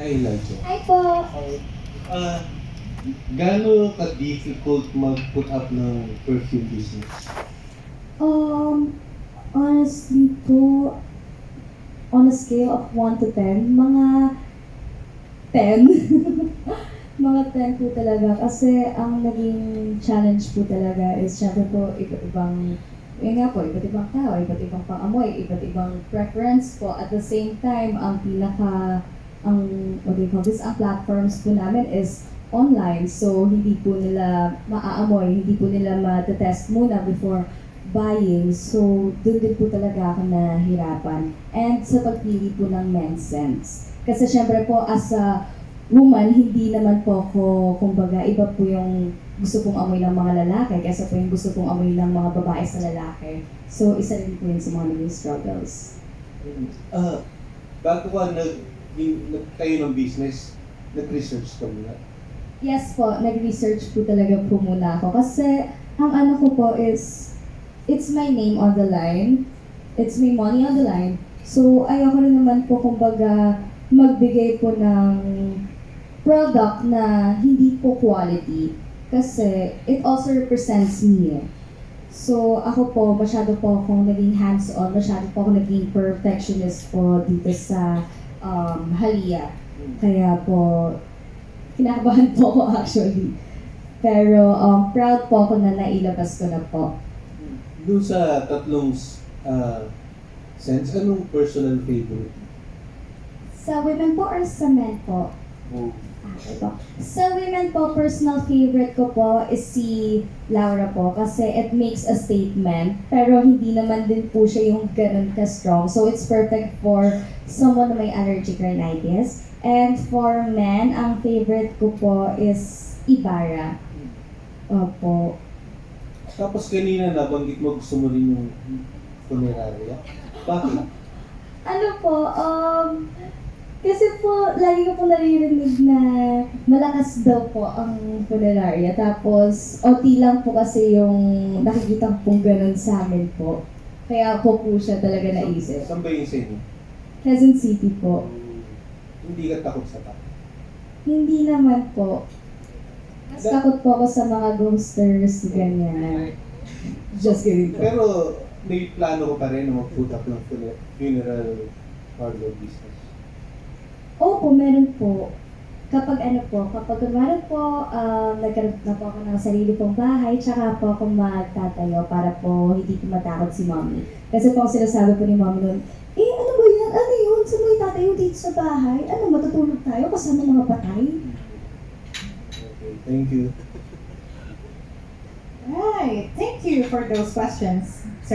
Hi, Elijah. Hi po. Ah, gaano ka-difficult mag-put up ng perfume business? Honestly po, on a scale of 1 to 10, mga 10. Mga 10 po talaga. Kasi ang naging challenge po talaga is syempre po iba't ibang, yun nga po, iba't ibang tao, iba't ibang pang-amoy, iba't ibang preference po. At the same time, what do you call this, ang platforms po namin is online. So, hindi po nila maaamoy, hindi po nila matetest muna before buying. So, doon din po talaga ako nahirapan. And sa pagpili po ng men's scents. Kasi syempre po, as a woman, hindi naman po ako, kumbaga, iba po yung gusto kong amoy ng mga lalaki kaysa po yung gusto kong amoy ng mga babae sa lalaki. So, isa rin po yun sa mga naging struggles. Bago ka nagtayo ng business, nag-research ka muna. Yes po, nag-research po talaga po muna ako. Kasi, ang ano ko po is, it's my name on the line. It's my money on the line. So, ayoko rin naman po, kumbaga, magbigay po ng product na hindi po quality. Kasi, it also represents me. So, ako po, masyado po akong naging hands-on, masyado po akong naging perfectionist po dito sa Halia. Kaya po, kinakabahan po ako actually. Pero proud po ako na nailabas ko na po. Doon sa tatlong scents, anong personal favorite? Sa women po or sa men po? Oh, Ito. Sa women po, personal favorite ko po is si Laura po kasi it makes a statement pero hindi naman din po siya yung ganun ka-strong. So it's perfect for someone na may allergic rhinitis. And for men, ang favorite ko po is Ibarra. Opo. Tapos kanina nabanggit mo gusto mo rin yung funeraria. Bakit? Ano po, kasi po, lagi ko po naririnig na malakas daw po ang funeraria. Tapos, OT lang po kasi yung nakikita pong ganun sa amin po. Kaya ako po siya talaga naisip. Saan ba yung sa inyo? Quezon City po. Hindi ka takot sa takot. Hindi naman po. Mas takot po ako sa mga ghosters, ganyan. Just kidding po. Pero may plano ko pa rin na mag-put up ng funeral parlor business. Opo, meron po. Kapag kunwari po, nagkaroon na po ako ng sarili kong bahay, tsaka po ako magtatayo para po hindi po matakot si mommy. Kasi po ang sinasabi po ni mommy noon, ano ba yan? Ano yun? Saan mo itatayo dito sa bahay? Ano, matutulog tayo kasama mga patay? Okay, thank you. Right. Thank you for those questions, sir.